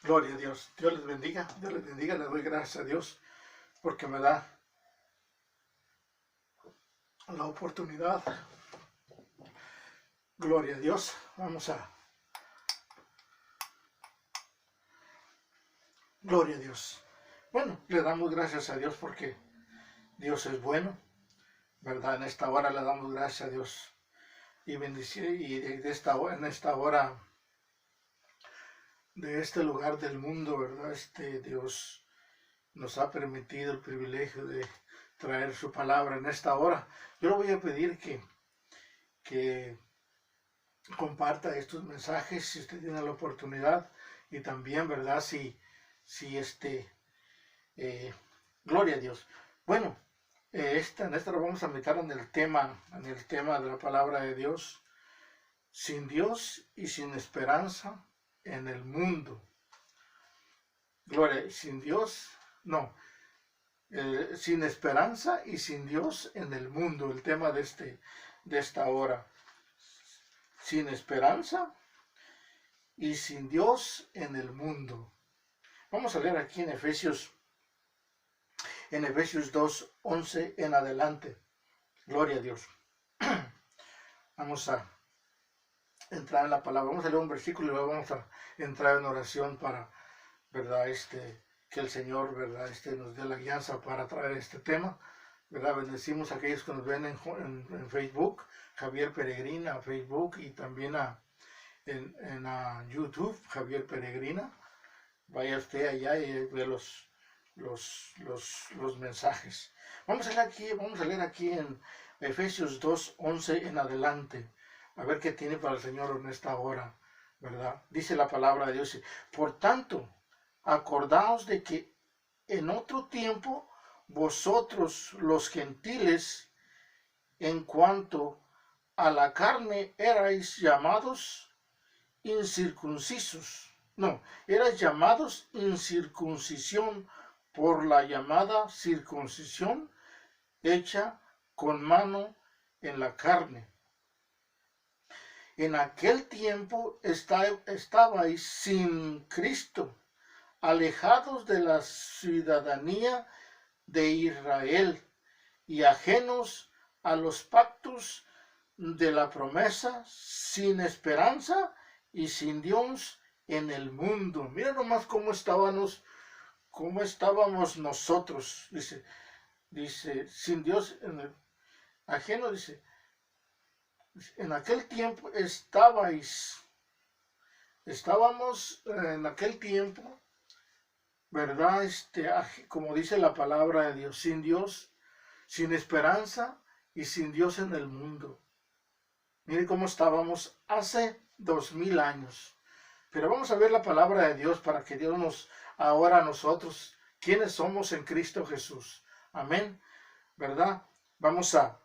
Gloria a Dios. Dios les bendiga. Dios les bendiga. Le doy gracias a Dios porque me da la oportunidad. Gloria a Dios. Gloria a Dios. Bueno, le damos gracias a Dios porque Dios es bueno, ¿verdad? En esta hora le damos gracias a Dios y bendición. Y en esta hora, de este lugar del mundo, ¿verdad? Dios nos ha permitido el privilegio de traer su palabra en esta hora. Yo le voy a pedir que comparta estos mensajes si usted tiene la oportunidad, y también, ¿verdad? Si gloria a Dios. Bueno, en esta lo vamos a meter en el tema de la palabra de Dios. Sin Dios y sin esperanza en el mundo. Gloria, sin Dios, no. Sin esperanza y sin Dios en el mundo. El tema de esta hora. Sin esperanza y sin Dios en el mundo. Vamos a leer aquí en Efesios 2:11 en adelante. Gloria a Dios. Vamos a entrar en la palabra. Vamos a leer un versículo y luego vamos a entrar en oración para, ¿verdad? Que el Señor, ¿verdad? Nos dé la guianza para traer este tema, ¿verdad? Bendecimos a aquellos que nos ven en Facebook, Javier Peregrina, Facebook, y también en YouTube, Javier Peregrina. Vaya usted allá y ve los mensajes. Vamos a leer aquí en Efesios 2:11 en adelante, a ver qué tiene para el Señor en esta hora, ¿verdad? Dice la palabra de Dios: por tanto, acordaos de que en otro tiempo vosotros los gentiles, en cuanto a la carne, erais llamados incircuncisos. No, erais llamados incircuncisión por la llamada circuncisión hecha con mano en la carne. En aquel tiempo estabais sin Cristo, alejados de la ciudadanía de Israel y ajenos a los pactos de la promesa, sin esperanza y sin Dios en el mundo. Mira nomás cómo estábamos nosotros. Dice, sin Dios en el ajeno, dice, en aquel tiempo estábamos en aquel tiempo, ¿verdad? Como dice la palabra de Dios, sin Dios, sin esperanza y sin Dios en el mundo. Mire cómo estábamos hace 2000 años. Pero vamos a ver la palabra de Dios para que Dios nos, ahora a nosotros, quienes somos en Cristo Jesús. Amén, ¿verdad? Vamos a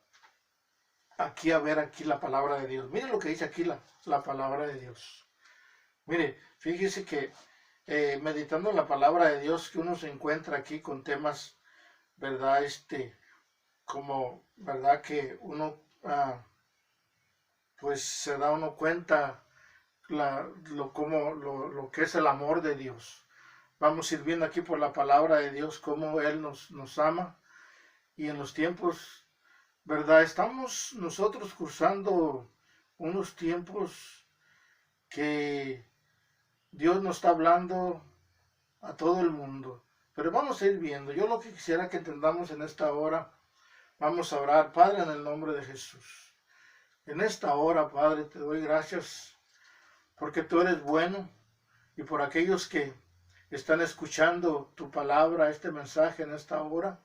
ver aquí la palabra de Dios. Mire lo que dice aquí la palabra de Dios. Mire, fíjese que meditando en la palabra de Dios, que uno se encuentra aquí con temas, ¿verdad? Como, ¿verdad? Que uno, pues se da uno cuenta lo que es el amor de Dios. Vamos a ir viendo aquí por la palabra de Dios cómo Él nos ama. Y en los tiempos, ¿verdad? Estamos nosotros cruzando unos tiempos que Dios nos está hablando a todo el mundo. Pero vamos a ir viendo. Yo lo que quisiera que entendamos en esta hora, vamos a orar. Padre, en el nombre de Jesús. En esta hora, Padre, te doy gracias porque tú eres bueno, y por aquellos que están escuchando tu palabra, este mensaje en esta hora.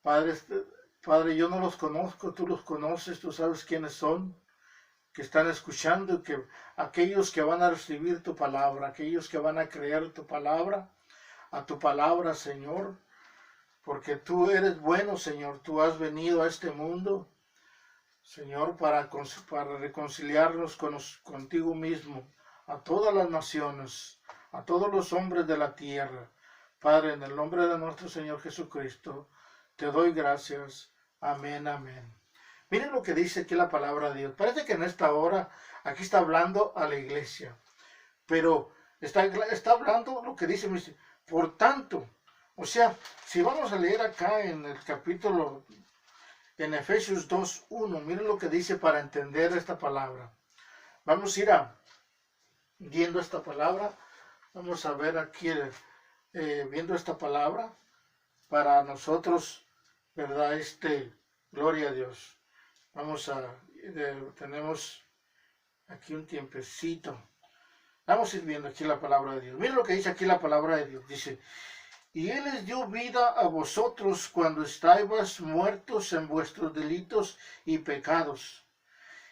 Padre, yo no los conozco, tú los conoces, tú sabes quiénes son, que están escuchando, y que aquellos que van a recibir tu palabra, aquellos que van a creer tu palabra, a tu palabra, Señor, porque tú eres bueno, Señor. Tú has venido a este mundo, Señor, para reconciliarnos contigo mismo, a todas las naciones, a todos los hombres de la tierra. Padre, en el nombre de nuestro Señor Jesucristo, te doy gracias. Amén, amén. Miren lo que dice aquí la palabra de Dios. Parece que en esta hora aquí está hablando a la iglesia, pero Está hablando lo que dice, dice, por tanto, o sea, si vamos a leer acá en el capítulo, en Efesios 2:1, miren lo que dice para entender esta palabra. Vamos a ir viendo esta palabra, vamos a ver aquí, viendo esta palabra, para nosotros, ¿verdad? Gloria a Dios. Vamos a, tenemos aquí un tiempecito. Vamos a ir viendo aquí la palabra de Dios. Miren lo que dice aquí la palabra de Dios. Dice, y Él les dio vida a vosotros cuando estabais muertos en vuestros delitos y pecados,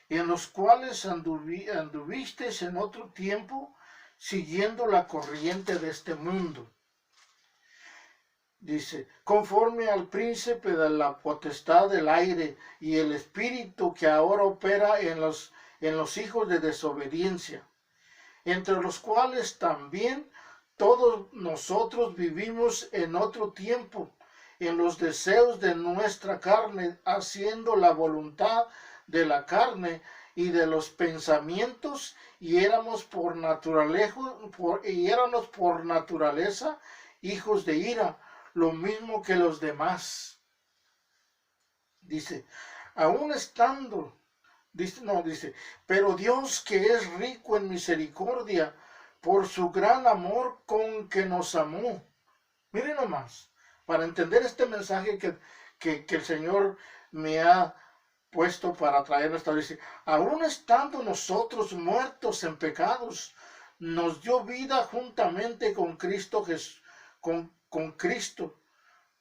en los cuales anduvisteis en otro tiempo, siguiendo la corriente de este mundo. Dice, conforme al príncipe de la potestad del aire y el espíritu que ahora opera en los hijos de desobediencia, entre los cuales también todos nosotros vivimos en otro tiempo, en los deseos de nuestra carne, haciendo la voluntad de la carne y de los pensamientos, y éramos por naturaleza hijos de ira, lo mismo que los demás. Dice, aún estando, dice, pero Dios, que es rico en misericordia, por su gran amor con que nos amó. Miren nomás, para entender este mensaje que el Señor me ha puesto para traer esta vez, dice, aún estando nosotros muertos en pecados, nos dio vida juntamente con Cristo Jesús, con Cristo,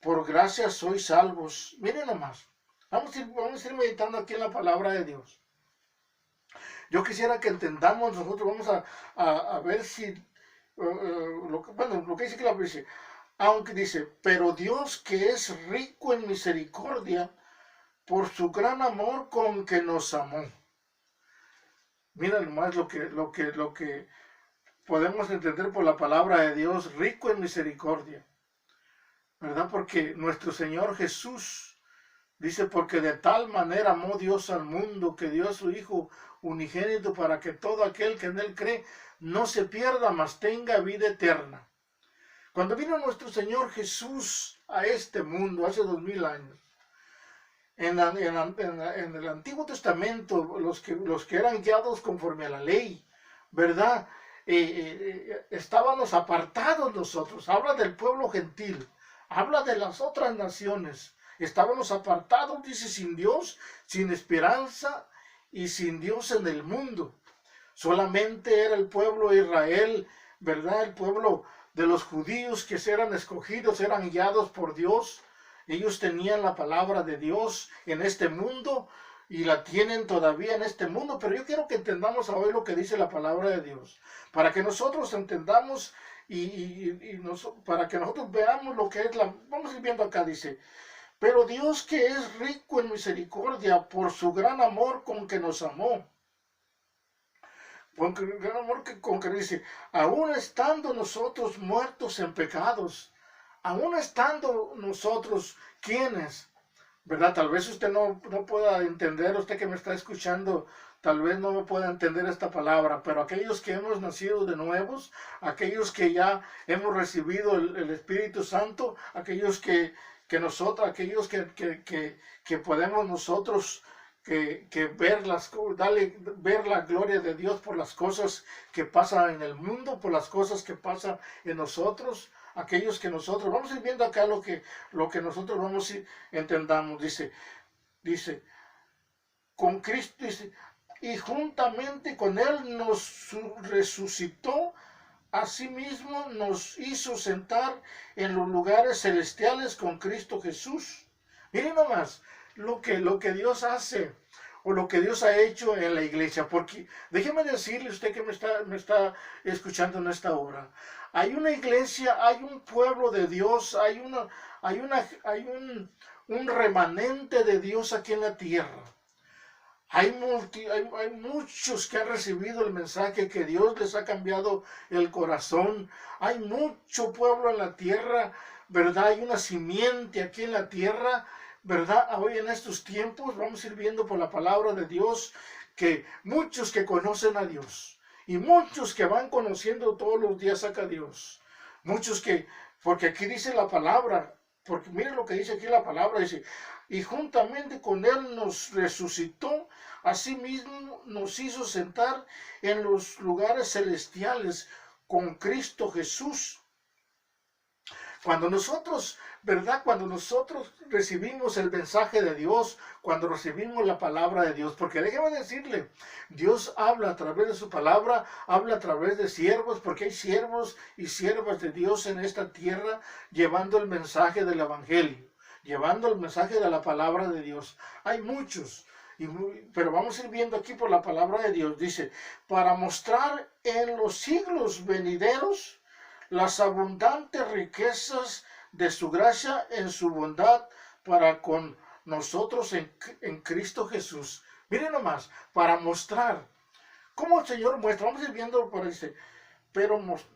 por gracia sois salvos. Miren nomás, vamos a ir meditando aquí en la palabra de Dios. Yo quisiera que entendamos, nosotros vamos a ver si, lo que dice que la dice, aunque dice, pero Dios, que es rico en misericordia, por su gran amor con que nos amó. Mira nomás lo que podemos entender por la palabra de Dios, rico en misericordia, ¿verdad? Porque nuestro Señor Jesús dice, porque de tal manera amó Dios al mundo, que dio a su Hijo unigénito, para que todo aquel que en Él cree no se pierda, mas tenga vida eterna. Cuando vino nuestro Señor Jesús a este mundo, hace 2000 años, en el Antiguo Testamento, los que eran guiados conforme a la ley, ¿verdad? Estábamos apartados nosotros. Habla del pueblo gentil, habla de las otras naciones. Estábamos apartados, dice, sin Dios, sin esperanza y sin Dios en el mundo. Solamente era el pueblo de Israel, ¿verdad? El pueblo de los judíos que eran escogidos, eran guiados por Dios. Ellos tenían la palabra de Dios en este mundo y la tienen todavía en este mundo. Pero yo quiero que entendamos hoy lo que dice la palabra de Dios, para que nosotros entendamos para que nosotros veamos lo que es Vamos a ir viendo acá, dice, pero Dios, que es rico en misericordia, por su gran amor con que nos amó. Con el gran amor con que dice, aún estando nosotros muertos en pecados, aún estando nosotros, ¿quiénes? ¿Verdad? Tal vez usted no pueda entender, usted que me está escuchando, tal vez no me pueda entender esta palabra, pero aquellos que hemos nacido de nuevos, aquellos que ya hemos recibido el Espíritu Santo, aquellos que podemos nosotros ver la gloria de Dios por las cosas que pasan en el mundo, por las cosas que pasan en nosotros, aquellos que nosotros, vamos a ir viendo acá lo que nosotros vamos a ir, entendamos, dice, con Cristo, dice, y juntamente con Él nos resucitó, asimismo nos hizo sentar en los lugares celestiales con Cristo Jesús. Miren nomás lo que Dios hace, o lo que Dios ha hecho en la iglesia, porque déjeme decirle usted que me está escuchando en esta hora, hay una iglesia, hay un pueblo de Dios, hay un remanente de Dios aquí en la tierra. Hay muchos que han recibido el mensaje, que Dios les ha cambiado el corazón. Hay mucho pueblo en la tierra, ¿verdad? Hay una simiente aquí en la tierra, ¿verdad? Hoy en estos tiempos vamos a ir viendo por la palabra de Dios que muchos que conocen a Dios Y muchos que van conociendo todos los días acá a Dios. Muchos que, porque aquí dice la palabra, porque miren lo que dice aquí la palabra, dice, y juntamente con Él nos resucitó, asimismo nos hizo sentar en los lugares celestiales con Cristo Jesús. Cuando nosotros, ¿verdad? Cuando nosotros recibimos el mensaje de Dios, cuando recibimos la palabra de Dios, porque déjeme decirle, Dios habla a través de su palabra, habla a través de siervos, porque hay siervos y siervas de Dios en esta tierra llevando el mensaje del evangelio, llevando el mensaje de la palabra de Dios. Hay muchos, pero vamos a ir viendo aquí por la palabra de Dios. Dice, para mostrar en los siglos venideros las abundantes riquezas de su gracia en su bondad para con nosotros en Cristo Jesús. Miren nomás, para mostrar. ¿Cómo el Señor muestra? Vamos a ir viendo por ahí.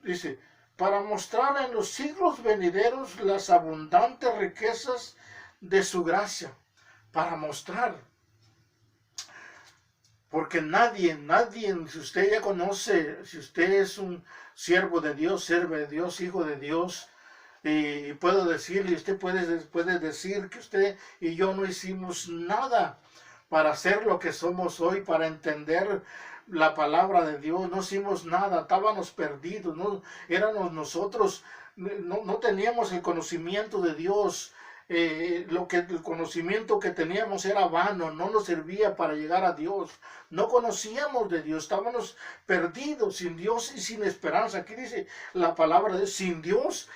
Dice, para mostrar en los siglos venideros las abundantes riquezas de su gracia. Para mostrar. Porque nadie, si usted ya conoce, si usted es un siervo de Dios, sierve de Dios, hijo de Dios, y puedo decirle, usted puede decir que usted y yo no hicimos nada para ser lo que somos hoy, para entender la palabra de Dios, no hicimos nada, estábamos perdidos, no éramos nosotros, no teníamos el conocimiento de Dios. El conocimiento que teníamos era vano, no nos servía para llegar a Dios, no conocíamos de Dios, estábamos perdidos, sin Dios y sin esperanza. Aquí dice la palabra de Dios, sin Dios,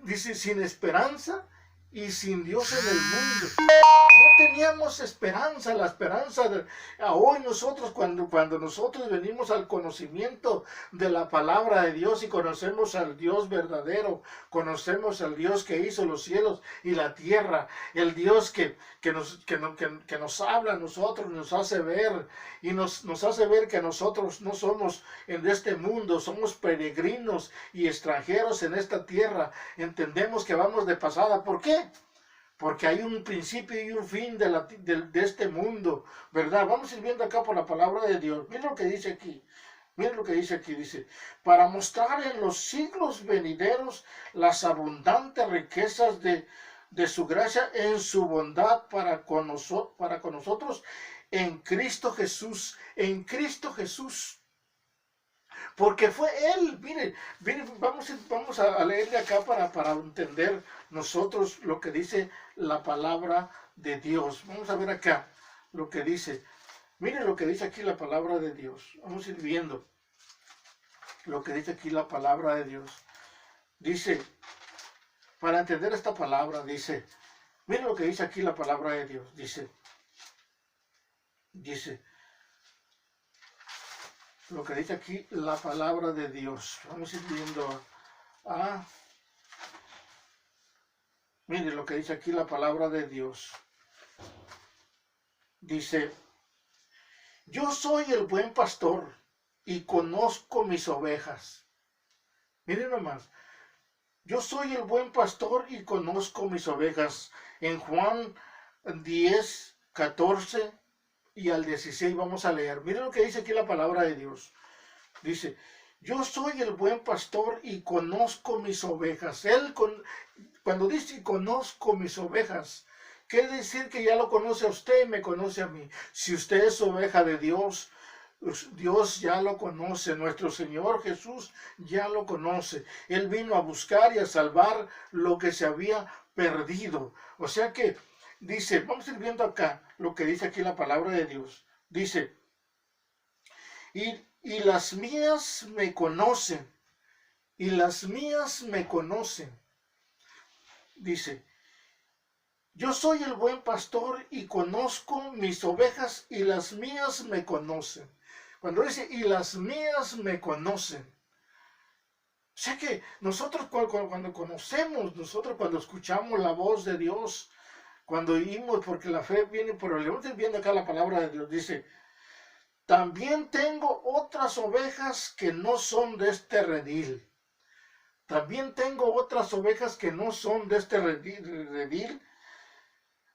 dice sin esperanza y sin Dios en el mundo. No teníamos esperanza, la esperanza de hoy nosotros, cuando nosotros venimos al conocimiento de la palabra de Dios y conocemos al Dios verdadero, conocemos al Dios que hizo los cielos y la tierra, el Dios que nos habla a nosotros, nos hace ver y nos hace ver que nosotros no somos en este mundo, somos peregrinos y extranjeros en esta tierra, entendemos que vamos de pasada. ¿Por qué? Porque hay un principio y un fin de este mundo, ¿verdad? Vamos a ir viendo acá por la palabra de Dios. Miren lo que dice aquí. Miren lo que dice aquí. Dice, para mostrar en los siglos venideros las abundantes riquezas de su gracia en su bondad para con nosotros en Cristo Jesús. En Cristo Jesús. Porque fue Él, miren, vamos a leerle acá para entender nosotros lo que dice la palabra de Dios. Vamos a ver acá lo que dice. Miren lo que dice aquí la palabra de Dios. Vamos a ir viendo lo que dice aquí la palabra de Dios. Dice, para entender esta palabra, dice, miren lo que dice aquí la palabra de Dios. Dice, lo que dice aquí la palabra de Dios. Vamos a ir viendo mire lo que dice aquí la palabra de Dios. Dice, yo soy el buen pastor y conozco mis ovejas. Miren nomás, yo soy el buen pastor y conozco mis ovejas. En Juan 10, 14 y al 16 vamos a leer. Miren lo que dice aquí la palabra de Dios. Dice, yo soy el buen pastor y conozco mis ovejas. Cuando dice conozco mis ovejas, quiere decir que ya lo conoce a usted y me conoce a mí. Si usted es oveja de Dios, Dios ya lo conoce. Nuestro Señor Jesús ya lo conoce. Él vino a buscar y a salvar lo que se había perdido. O sea que dice, vamos a ir viendo acá lo que dice aquí la palabra de Dios. Dice, y las mías me conocen, y las mías me conocen. Dice, yo soy el buen pastor y conozco mis ovejas y las mías me conocen. Cuando dice, y las mías me conocen. O sea que nosotros cuando conocemos, nosotros cuando escuchamos la voz de Dios, cuando oímos, porque la fe viene por el león, viendo acá la palabra de Dios, dice, también tengo otras ovejas que no son de este redil. También tengo otras ovejas que no son de este redil.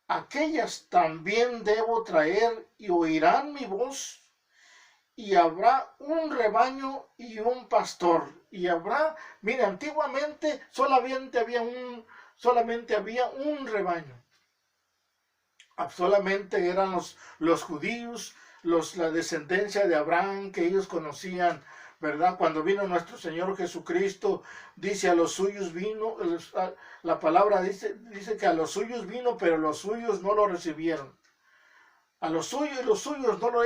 Aquellas también debo traer y oirán mi voz, y habrá un rebaño y un pastor. Y habrá, mira, antiguamente solamente había un rebaño. Solamente eran los judíos, la descendencia de Abraham que ellos conocían, ¿verdad? Cuando vino nuestro Señor Jesucristo, dice a los suyos vino, la palabra dice que a los suyos vino, pero los suyos no lo recibieron. A los suyos,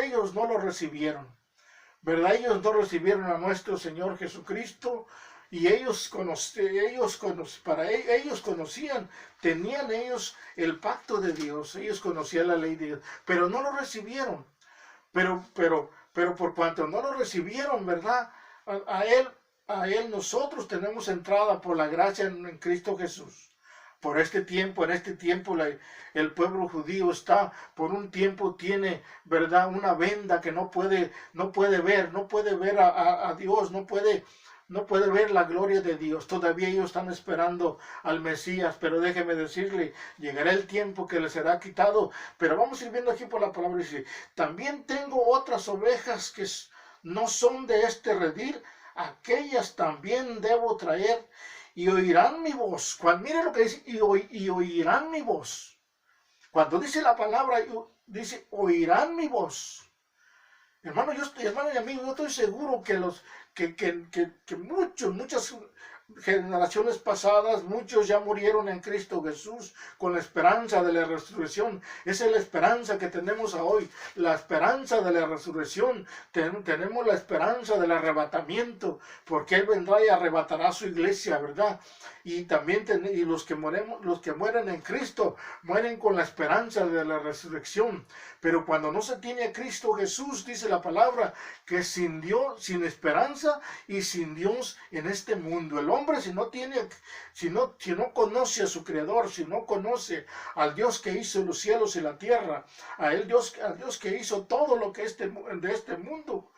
ellos no lo recibieron, ¿verdad? Ellos no recibieron a nuestro Señor Jesucristo. Y ellos conocían, tenían ellos el pacto de Dios, ellos conocían la ley de Dios, pero no lo recibieron. Pero por cuanto no lo recibieron, ¿verdad? A él nosotros tenemos entrada por la gracia en Cristo Jesús. En este tiempo el pueblo judío está, por un tiempo tiene, ¿verdad?, una venda que no puede ver a Dios, no puede ver la gloria de Dios. Todavía ellos están esperando al Mesías, pero déjeme decirle, llegará el tiempo que les será quitado. Pero vamos a ir viendo aquí por la palabra. Dice, también tengo otras ovejas que no son de este redil, aquellas también debo traer, y oirán mi voz. Mire lo que dice, y oirán mi voz. Cuando dice la palabra, dice, oirán mi voz. Hermano y amigo, yo estoy seguro que muchas generaciones pasadas, muchos ya murieron en Cristo Jesús con la esperanza de la resurrección. Esa es la esperanza que tenemos hoy, la esperanza de la resurrección. Tenemos la esperanza del arrebatamiento, porque Él vendrá y arrebatará a su iglesia, ¿verdad? Y también los que mueren en Cristo mueren con la esperanza de la resurrección. Pero cuando no se tiene a Cristo Jesús, dice la palabra, que sin Dios, sin esperanza y sin Dios en este mundo. El hombre si no conoce a su Creador, si no conoce al Dios que hizo los cielos y la tierra, al Dios que hizo todo lo que de este mundo,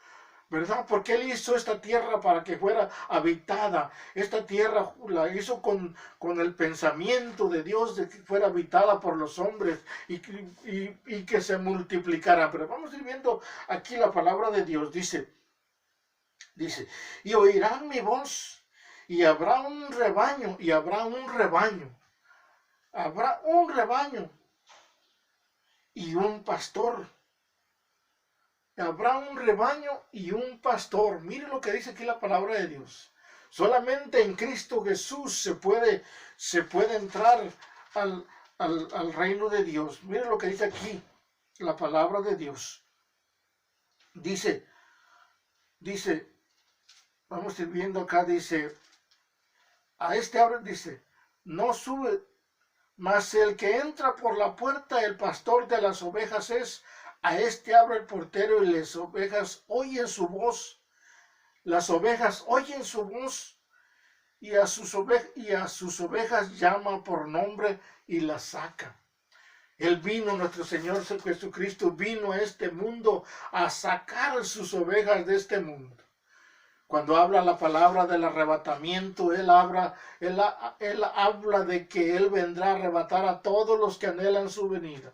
¿verdad? Porque Él hizo esta tierra para que fuera habitada. Esta tierra la hizo con el pensamiento de Dios de que fuera habitada por los hombres y que se multiplicara. Pero vamos a ir viendo aquí la palabra de Dios. Dice, y oirán mi voz, y habrá un rebaño, Habrá un rebaño y un pastor. Habrá un rebaño y un pastor. Mire lo que dice aquí la palabra de Dios. Solamente en Cristo Jesús se puede entrar al reino de Dios. Mire lo que dice aquí la palabra de Dios. Dice, vamos a ir viendo acá, dice, a este abre, dice, no sube, mas el que entra por la puerta, el pastor de las ovejas es. A este abre el portero y las ovejas oyen su voz. Las ovejas oyen su voz y a sus ovejas llama por nombre y las saca. Nuestro Señor Jesucristo vino a este mundo a sacar sus ovejas de este mundo. Cuando habla la palabra del arrebatamiento, Él habla de que Él vendrá a arrebatar a todos los que anhelan su venida.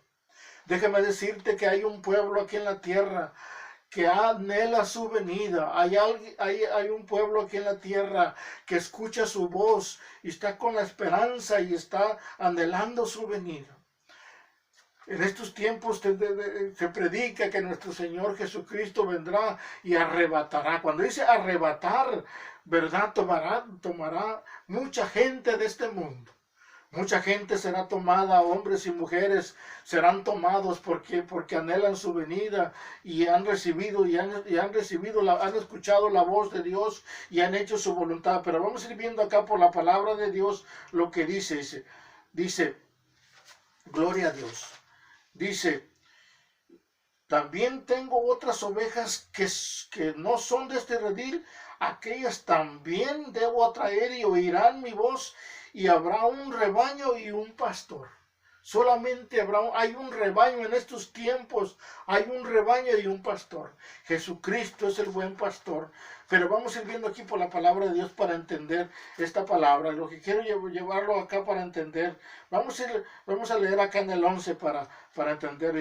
Déjame decirte que hay un pueblo aquí en la tierra que anhela su venida. Hay un pueblo aquí en la tierra que escucha su voz y está con la esperanza y está anhelando su venida. En estos tiempos se predica que nuestro Señor Jesucristo vendrá y arrebatará. Cuando dice arrebatar, ¿verdad? Tomará mucha gente de este mundo. Mucha gente será tomada, hombres y mujeres serán tomados porque anhelan su venida y han escuchado la voz de Dios y han hecho su voluntad. Pero vamos a ir viendo acá por la palabra de Dios lo que dice. Dice, gloria a Dios. Dice, también tengo otras ovejas que no son de este redil, aquellas también debo atraer y oirán mi voz. Y habrá un rebaño y un pastor. Solamente hay un rebaño en estos tiempos. Hay un rebaño y un pastor. Jesucristo es el buen pastor. Pero vamos a ir viendo aquí por la palabra de Dios para entender esta palabra. Lo que quiero llevarlo acá para entender. Vamos a leer acá en el 11 para entender.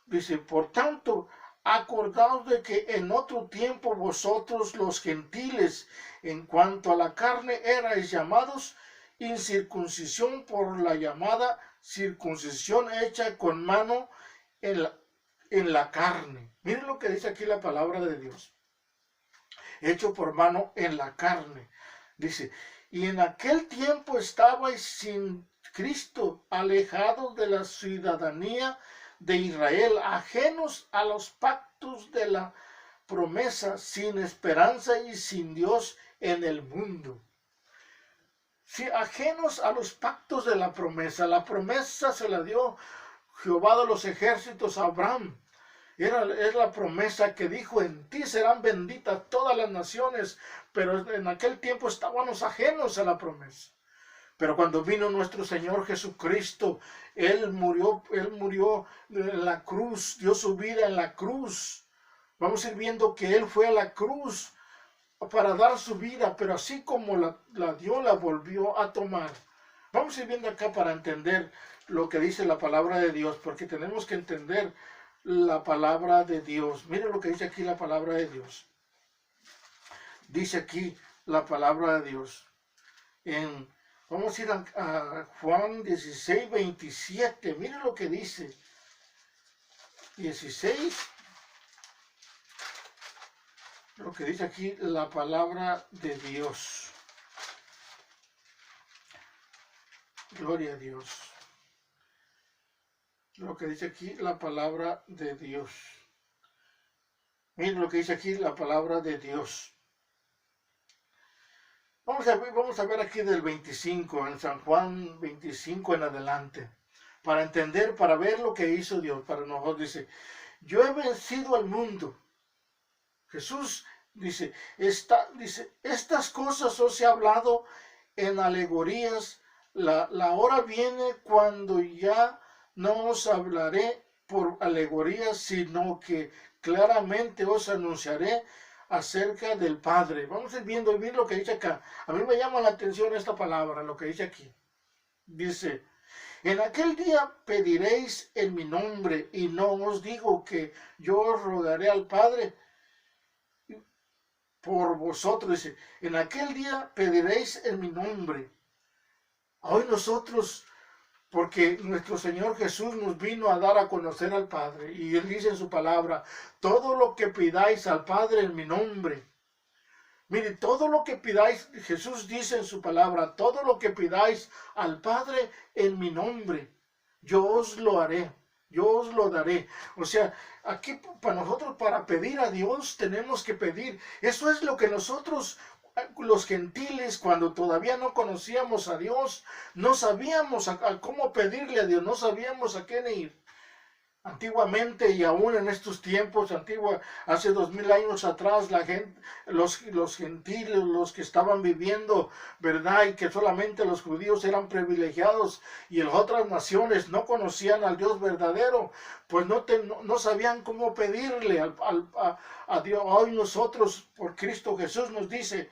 Dice, por tanto, acordaos de que en otro tiempo vosotros los gentiles, en cuanto a la carne, erais llamados incircuncisión por la llamada circuncisión hecha con mano en la carne. Miren lo que dice aquí la palabra de Dios. Hecho por mano en la carne. Dice, y en aquel tiempo estabais sin Cristo, alejados de la ciudadanía de Israel, ajenos a los pactos de la promesa, sin esperanza y sin Dios en el mundo. Sí, ajenos a los pactos de la promesa. La promesa se la dio Jehová de los ejércitos a Abraham. Es la promesa que dijo, en ti serán benditas todas las naciones, pero en aquel tiempo estábamos ajenos a la promesa. Pero cuando vino nuestro Señor Jesucristo, Él murió en la cruz, dio su vida en la cruz. Vamos a ir viendo que Él fue a la cruz para dar su vida, pero así como la dio, la volvió a tomar. Vamos a ir viendo acá para entender lo que dice la palabra de Dios, porque tenemos que entender la palabra de Dios. Miren lo que dice aquí la palabra de Dios. Dice aquí la palabra de Dios. Vamos a ir a Juan 16, 27. Miren lo que dice. 16. Lo que dice aquí la palabra de Dios. Gloria a Dios. Lo que dice aquí la palabra de Dios. Miren lo que dice aquí la palabra de Dios. Vamos a ver aquí del 25, en San Juan 25 en adelante. Para entender, para ver lo que hizo Dios. Para nosotros dice, yo he vencido al mundo. Jesús dice, estas cosas os he hablado en alegorías. La hora viene cuando ya no os hablaré por alegorías, sino que claramente os anunciaré acerca del Padre. Vamos a ir viendo lo que dice acá. A mí me llama la atención esta palabra, lo que dice aquí. Dice, en aquel día pediréis en mi nombre, y no os digo que yo os rogaré al Padre por vosotros. Dice, en aquel día pediréis en mi nombre. Hoy nosotros, porque nuestro Señor Jesús nos vino a dar a conocer al Padre, y Él dice en su palabra, todo lo que pidáis al Padre en mi nombre. Mire, todo lo que pidáis, Jesús dice en su palabra, todo lo que pidáis al Padre en mi nombre, yo os lo haré, yo os lo daré. O sea, aquí para nosotros, para pedir a Dios, tenemos que pedir. Eso es lo que nosotros, los gentiles, cuando todavía no conocíamos a Dios, no sabíamos a cómo pedirle a Dios, no sabíamos a quién ir. Antiguamente y aún en estos tiempos, hace 2000 años atrás, la gente, los gentiles, los que estaban viviendo, ¿verdad? Y que solamente los judíos eran privilegiados y las otras naciones no conocían al Dios verdadero, pues no sabían cómo pedirle a Dios. Hoy nosotros, por Cristo Jesús, nos dice,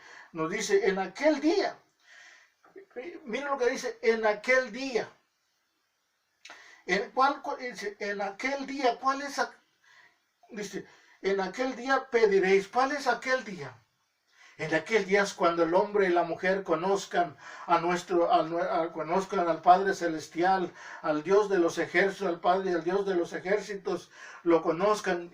en aquel día, miren lo que dice, en aquel día. En aquel día, ¿cuál es? Dice, en aquel día pediréis. ¿Cuál es aquel día? En aquel día es cuando el hombre y la mujer conozcan conozcan al Padre Celestial, al Dios de los ejércitos, al Padre y al Dios de los ejércitos, lo conozcan.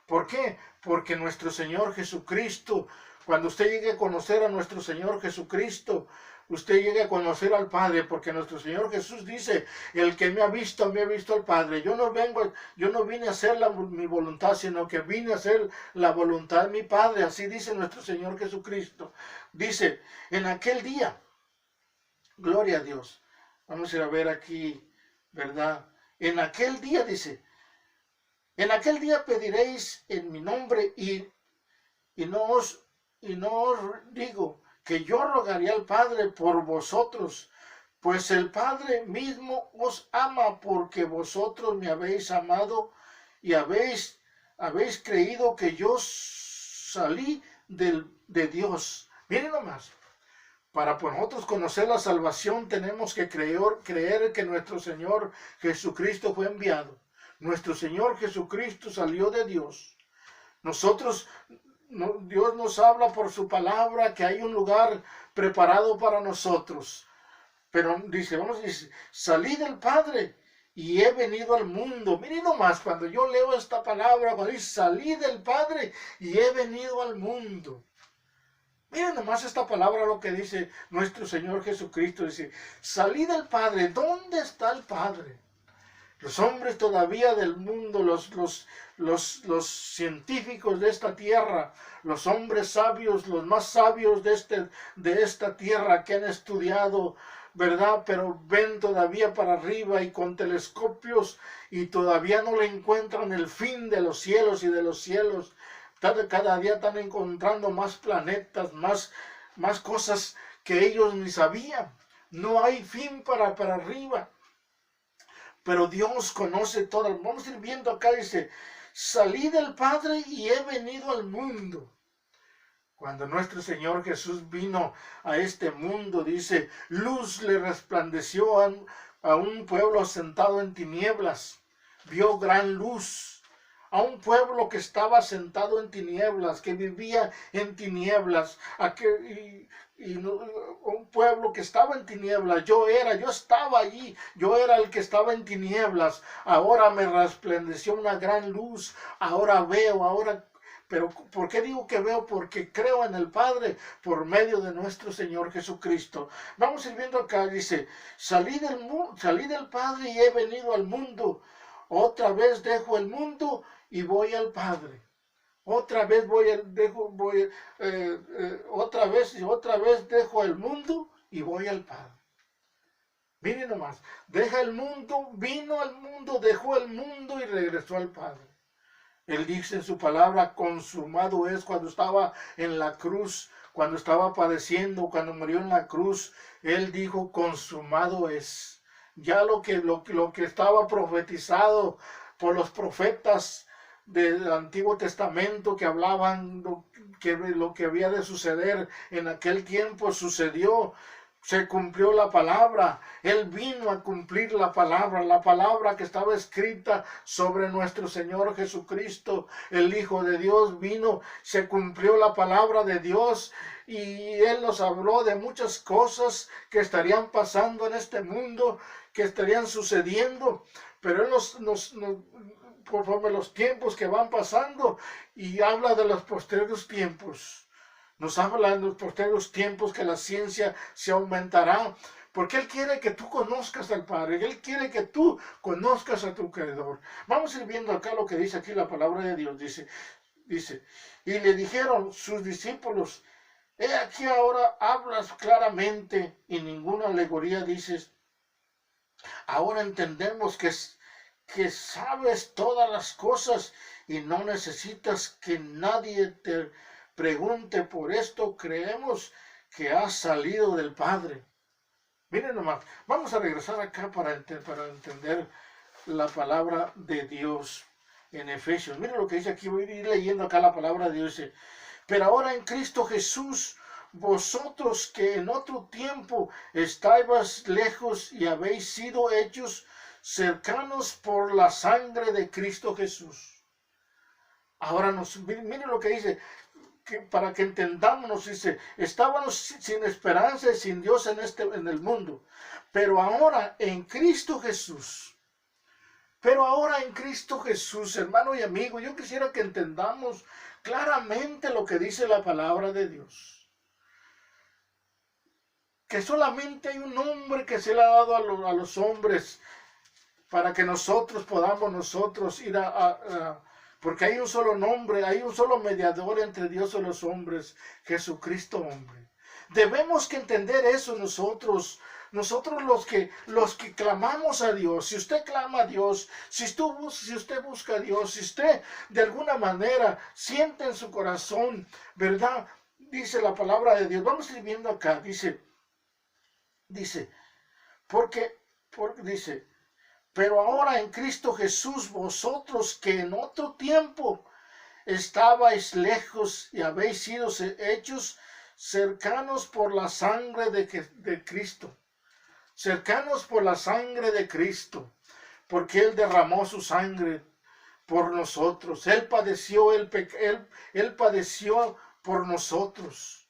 ¿Por qué? Porque nuestro Señor Jesucristo, cuando usted llegue a conocer a nuestro Señor Jesucristo, usted llegue a conocer al Padre, porque nuestro Señor Jesús dice, el que me ha visto al Padre. Yo no vine a hacer mi voluntad, sino que vine a hacer la voluntad de mi Padre. Así dice nuestro Señor Jesucristo. Dice, en aquel día, gloria a Dios. Vamos a ir a ver aquí, ¿verdad? En aquel día dice, en aquel día pediréis en mi nombre y no os digo que yo rogaría al Padre por vosotros, pues el Padre mismo os ama, porque vosotros me habéis amado y habéis creído que yo salí de Dios. Miren nomás, para nosotros conocer la salvación tenemos que creer que nuestro Señor Jesucristo fue enviado. Nuestro Señor Jesucristo salió de Dios. Nosotros, Dios nos habla por su palabra que hay un lugar preparado para nosotros. Pero dice, dice, salí del Padre y he venido al mundo. Miren nomás, cuando yo leo esta palabra, cuando dice, salí del Padre y he venido al mundo. Miren nomás esta palabra, lo que dice nuestro Señor Jesucristo. Dice, salí del Padre. ¿Dónde está el Padre? Los hombres todavía del mundo, los científicos de esta tierra, los hombres sabios, los más sabios de esta tierra que han estudiado, ¿verdad? Pero ven todavía para arriba y con telescopios y todavía no le encuentran el fin de los cielos y de los cielos. Cada día están encontrando más planetas, más cosas que ellos ni sabían. No hay fin para arriba. Pero Dios conoce todo. Vamos a ir viendo acá, dice, salí del Padre y he venido al mundo. Cuando nuestro Señor Jesús vino a este mundo, dice, luz le resplandeció a un pueblo sentado en tinieblas. Vio gran luz. A un pueblo que estaba sentado en tinieblas, que vivía en tinieblas, un pueblo que estaba en tinieblas, yo estaba allí, yo era el que estaba en tinieblas, ahora me resplandeció una gran luz, ahora veo, pero ¿por qué digo que veo? Porque creo en el Padre por medio de nuestro Señor Jesucristo. Vamos a ir viendo acá, dice, salí del Padre y he venido al mundo, otra vez dejo el mundo y voy al Padre. Otra vez otra vez dejo el mundo y voy al Padre. Miren nomás, deja el mundo, vino al mundo, dejó el mundo y regresó al Padre. Él dice en su palabra, consumado es, cuando estaba en la cruz, cuando estaba padeciendo, cuando murió en la cruz, Él dijo, consumado es. Ya lo que estaba profetizado por los profetas del Antiguo Testamento que hablaban lo que había de suceder en aquel tiempo sucedió, se cumplió la palabra. Él vino a cumplir la palabra que estaba escrita sobre nuestro Señor Jesucristo, el Hijo de Dios vino, se cumplió la palabra de Dios y Él nos habló de muchas cosas que estarían pasando en este mundo, que estarían sucediendo, pero Él conforme los tiempos que van pasando, y habla de los posteriores tiempos. Nos habla en los posteriores tiempos que la ciencia se aumentará, porque Él quiere que tú conozcas al Padre, Él quiere que tú conozcas a tu Creador. Vamos a ir viendo acá lo que dice aquí la palabra de Dios. Dice, y le dijeron sus discípulos, he aquí ahora hablas claramente y ninguna alegoría dices. Ahora entendemos que sabes todas las cosas y no necesitas que nadie te pregunte. Por esto creemos que has salido del Padre. Miren nomás, vamos a regresar acá para entender la palabra de Dios en Efesios. Miren lo que dice aquí, voy a ir leyendo acá la palabra de Dios. Dice, pero ahora en Cristo Jesús, vosotros que en otro tiempo estabais lejos y habéis sido hechos cercanos por la sangre de Cristo Jesús. Ahora miren lo que dice, para que entendamos, nos dice, estábamos sin esperanza y sin Dios en el mundo, pero ahora en Cristo Jesús. Pero ahora en Cristo Jesús, hermano y amigo, yo quisiera que entendamos claramente lo que dice la palabra de Dios. Que solamente hay un nombre que se le ha dado a los hombres para que nosotros podamos ir porque hay un solo nombre, hay un solo mediador entre Dios y los hombres, Jesucristo hombre. Debemos que entender eso nosotros los que clamamos a Dios. Si usted clama a Dios, si usted busca a Dios, si usted de alguna manera siente en su corazón, ¿verdad? Dice la palabra de Dios. Vamos a ir viendo acá, dice, dice, pero ahora en Cristo Jesús, vosotros que en otro tiempo estabais lejos y habéis sido hechos cercanos por la sangre de Cristo. Cercanos por la sangre de Cristo, porque Él derramó su sangre por nosotros. Él padeció, él padeció por nosotros.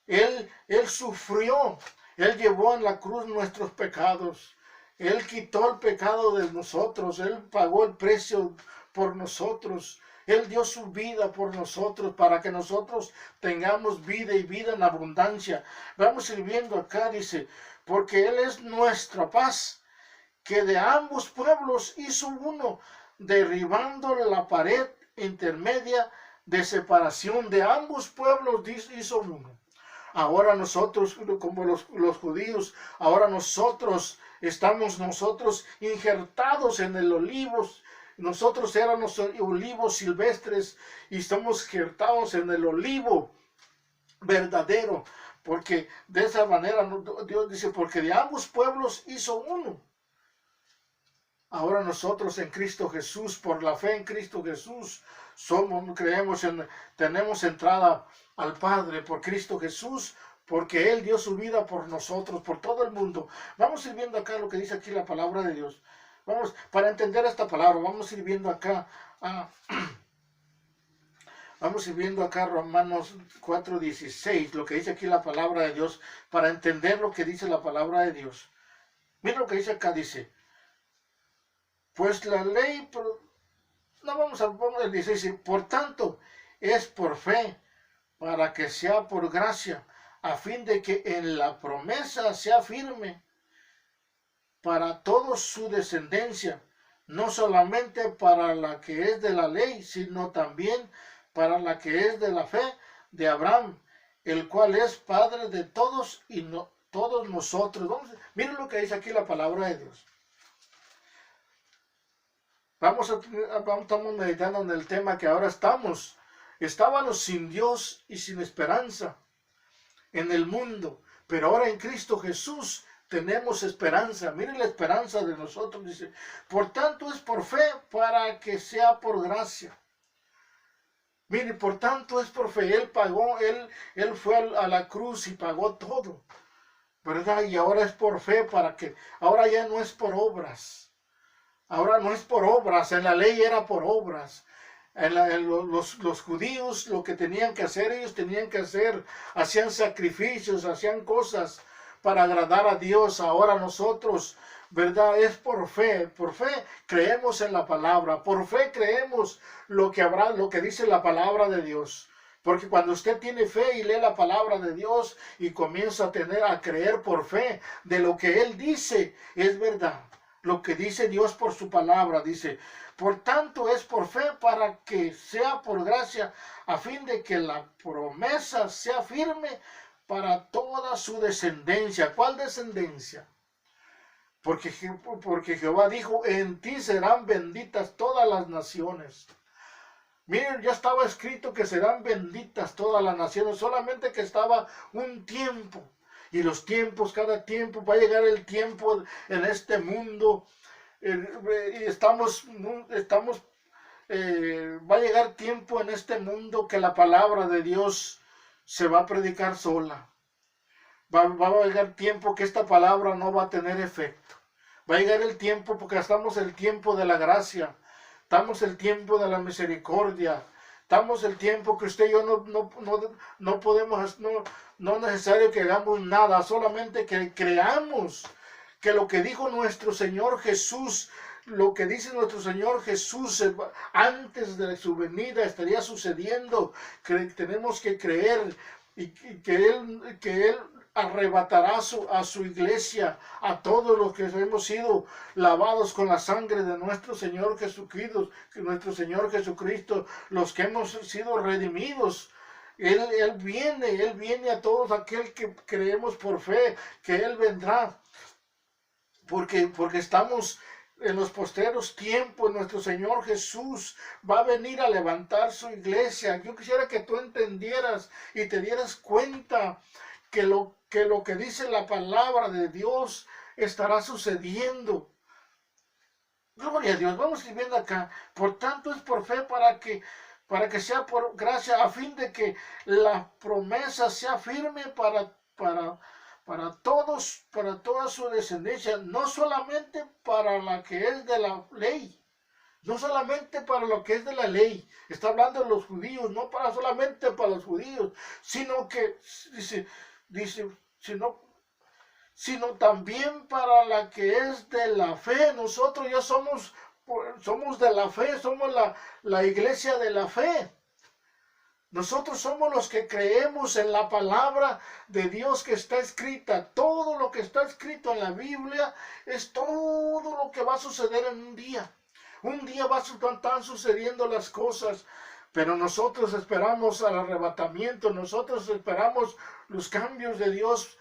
Él sufrió. Él llevó en la cruz nuestros pecados. Él quitó el pecado de nosotros. Él pagó el precio por nosotros. Él dio su vida por nosotros para que nosotros tengamos vida y vida en abundancia. Vamos a ir viendo acá, dice, porque Él es nuestra paz, que de ambos pueblos hizo uno, derribando la pared intermedia de separación. De ambos pueblos hizo uno. Ahora nosotros, como los judíos, ahora estamos nosotros injertados en el olivo. Nosotros éramos olivos silvestres y estamos injertados en el olivo verdadero. Porque de esa manera Dios dice, porque de ambos pueblos hizo uno. Ahora nosotros en Cristo Jesús, por la fe en Cristo Jesús, tenemos entrada al Padre por Cristo Jesús, porque Él dio su vida por nosotros, por todo el mundo. Vamos a ir viendo acá lo que dice aquí la palabra de Dios. Vamos, para entender esta palabra, vamos a ir viendo acá, vamos a ir viendo acá Romanos 4:16, lo que dice aquí la palabra de Dios, para entender lo que dice la palabra de Dios. Mira lo que dice acá, dice, pues la ley, vamos a decir, por tanto, es por fe, para que sea por gracia, a fin de que en la promesa sea firme para toda su descendencia, no solamente para la que es de la ley, sino también para la que es de la fe de Abraham, el cual es Padre de todos y todos nosotros. Miren lo que dice aquí la palabra de Dios. Estamos meditando en el tema que ahora estábamos sin Dios y sin esperanza en el mundo, pero ahora en Cristo Jesús tenemos esperanza. Miren la esperanza de nosotros, dice, por tanto es por fe, para que sea por gracia. Miren, por tanto es por fe. Él pagó, él fue a la cruz y pagó todo, ¿verdad? Y ahora es por fe, para que, ahora ya no es por obras. Ahora no es por obras, en la ley era por obras. Los judíos lo que tenían que hacer, ellos tenían que hacer, hacían sacrificios, hacían cosas para agradar a Dios. Ahora nosotros, ¿verdad? Es por fe creemos en la palabra, por fe creemos lo que dice la palabra de Dios. Porque cuando usted tiene fe y lee la palabra de Dios y comienza a creer por fe de lo que Él dice, es verdad. Lo que dice Dios por su palabra, dice, por tanto es por fe, para que sea por gracia, a fin de que la promesa sea firme para toda su descendencia. ¿Cuál descendencia? Porque Jehová dijo, en ti serán benditas todas las naciones. Miren, ya estaba escrito que serán benditas todas las naciones, solamente que estaba un tiempo. Y los tiempos, cada tiempo, va a llegar el tiempo en este mundo. Va a llegar tiempo en este mundo que la palabra de Dios se va a predicar sola. Va a llegar tiempo que esta palabra no va a tener efecto. Va a llegar el tiempo, porque estamos en el tiempo de la gracia. Estamos en el tiempo de la misericordia. Estamos en el tiempo que usted y yo no podemos, no es necesario que hagamos nada, solamente que creamos que lo que dijo nuestro Señor Jesús, lo que dice nuestro Señor Jesús antes de su venida estaría sucediendo. Tenemos que creer y que Él arrebatará a su iglesia, a todos los que hemos sido lavados con la sangre de nuestro Señor Jesucristo, los que hemos sido redimidos. Él viene a todos aquel que creemos por fe, que Él vendrá, porque estamos en los posteros tiempos. Nuestro Señor Jesús va a venir a levantar su iglesia. Yo quisiera que tú entendieras y te dieras cuenta que lo que dice la palabra de Dios estará sucediendo. Gloria a Dios. Vamos viendo acá. Por tanto es por fe, para que sea por gracia, a fin de que la promesa sea firme para todos, para toda su descendencia, no solamente para la que es de la ley, No solamente para lo que es de la ley, está hablando de los judíos, no para solamente para los judíos, sino que, dice, sino también para la que es de la fe. Nosotros ya somos de la fe, somos la iglesia de la fe. Nosotros somos los que creemos en la palabra de Dios que está escrita. Todo lo que está escrito en la Biblia es todo lo que va a suceder en un día. Un día van a estar sucediendo las cosas, pero nosotros esperamos al arrebatamiento, nosotros esperamos los cambios de Dios,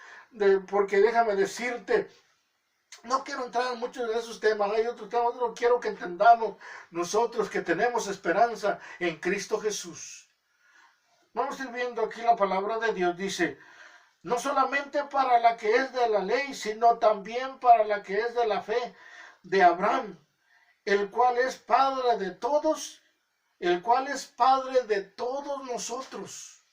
porque déjame decirte, no quiero entrar en muchos de esos temas, hay otros temas, pero quiero que entendamos nosotros que tenemos esperanza en Cristo Jesús. Vamos a ir viendo aquí la palabra de Dios, dice, no solamente para la que es de la ley, sino también para la que es de la fe de Abraham, el cual es padre de todos, nosotros.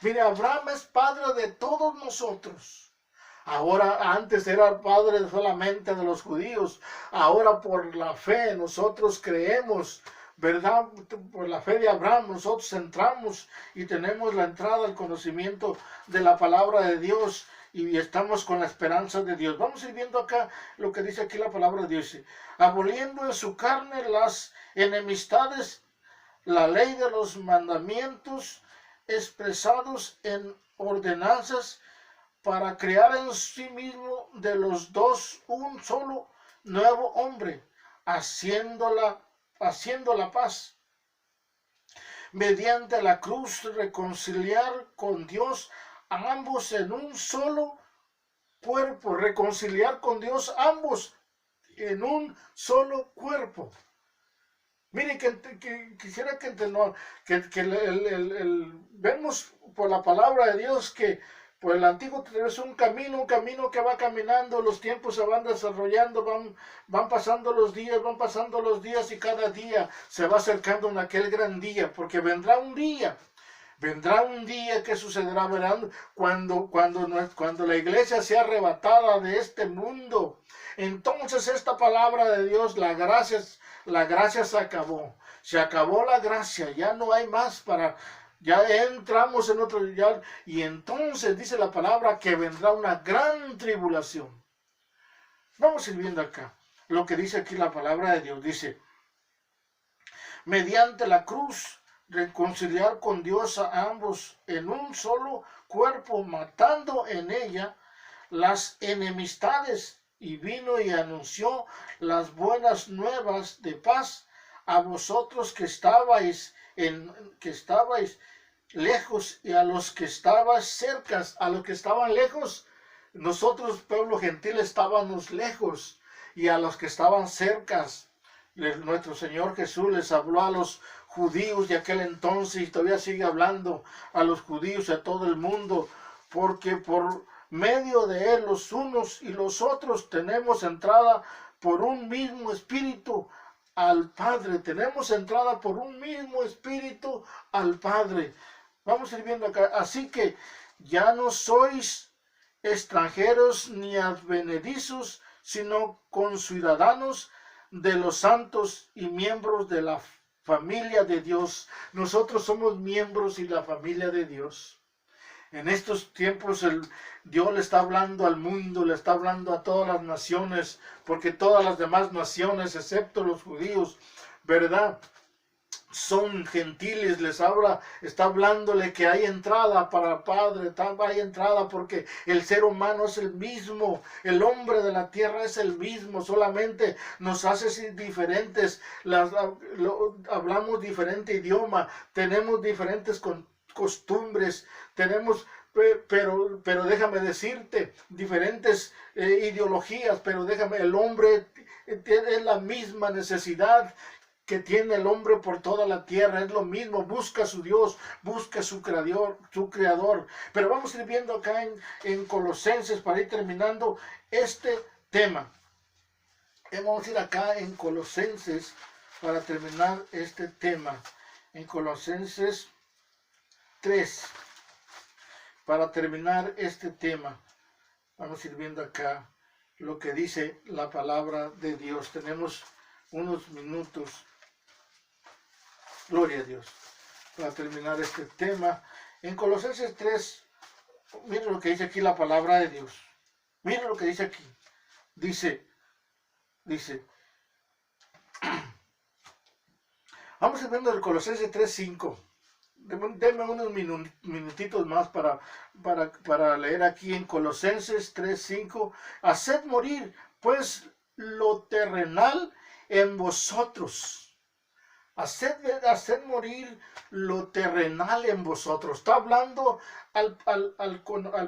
Mire, Abraham es padre de todos nosotros. Ahora, antes era padre solamente de los judíos. Ahora por la fe nosotros creemos, ¿verdad? Por la fe de Abraham nosotros entramos y tenemos la entrada al conocimiento de la palabra de Dios y estamos con la esperanza de Dios. Vamos a ir viendo acá lo que dice aquí la palabra de Dios. Aboliendo en su carne las enemistades, la ley de los mandamientos expresados en ordenanzas, para crear en sí mismo de los dos un solo nuevo hombre, haciendo la paz. Mediante la cruz reconciliar con Dios a ambos en un solo cuerpo, reconciliar con Dios ambos en un solo cuerpo. Mire, que quisiera que vemos por la palabra de Dios que por el Antiguo es un camino que va caminando, los tiempos se van desarrollando, van pasando los días y cada día se va acercando en aquel gran día, porque vendrá un día que sucederá, verán, cuando la iglesia sea arrebatada de este mundo. Entonces esta palabra de Dios, la gracia se acabó la gracia, ya no hay más ya entramos en otro, y entonces dice la palabra que vendrá una gran tribulación. Vamos a ir viendo acá lo que dice aquí la palabra de Dios, dice, mediante la cruz reconciliar con Dios a ambos en un solo cuerpo, matando en ella las enemistades, y vino y anunció las buenas nuevas de paz a vosotros que estabais lejos, y a los que estabais cerca. A los que estaban lejos, nosotros, pueblo gentil, estábamos lejos, y a los que estaban cerca, nuestro Señor Jesús les habló a los judíos de aquel entonces, y todavía sigue hablando a los judíos y a todo el mundo, porque por medio de él los unos y los otros tenemos entrada por un mismo espíritu al Padre. Tenemos entrada por un mismo espíritu al Padre. Vamos a ir viendo acá. Así que ya no sois extranjeros ni advenedizos, sino conciudadanos de los santos y miembros de la familia de Dios. Nosotros somos miembros y la familia de Dios. En estos tiempos Dios le está hablando al mundo, le está hablando a todas las naciones, porque todas las demás naciones, excepto los judíos, ¿verdad?, son gentiles. Está hablándole que hay entrada para el Padre, hay entrada porque el ser humano es el mismo, el hombre de la tierra es el mismo, solamente nos hace diferentes, hablamos diferente idioma, tenemos diferentes costumbres, tenemos, pero déjame decirte, diferentes ideologías, pero el hombre tiene la misma necesidad que tiene el hombre por toda la tierra, es lo mismo, busca a su Dios, busca a su creador. Pero vamos a ir viendo acá en Colosenses, para ir terminando este tema. Vamos a ir acá en Colosenses para terminar este tema. En Colosenses 3, para terminar este tema, vamos a ir viendo acá lo que dice la palabra de Dios. Tenemos unos minutos Gloria a Dios. Para terminar este tema, en Colosenses 3, miren lo que dice aquí la palabra de Dios. Miren lo que dice aquí. Dice, vamos a ir viendo el Colosenses 3:5. Denme unos minutitos más para leer aquí en Colosenses 3:5. Haced morir, pues, lo terrenal en vosotros. Haced morir lo terrenal en vosotros. Está hablando al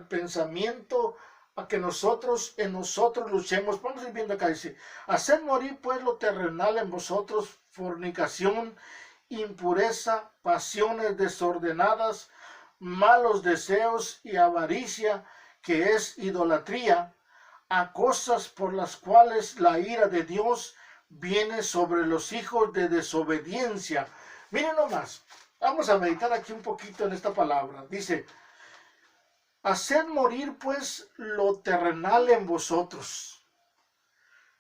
pensamiento, a que en nosotros luchemos. Vamos a ir viendo acá, dice, haced morir pues lo terrenal en vosotros, fornicación, impureza, pasiones desordenadas, malos deseos y avaricia, que es idolatría, a cosas por las cuales la ira de Dios viene sobre los hijos de desobediencia. Miren nomás, vamos a meditar aquí un poquito en esta palabra. Dice, haced morir pues lo terrenal en vosotros.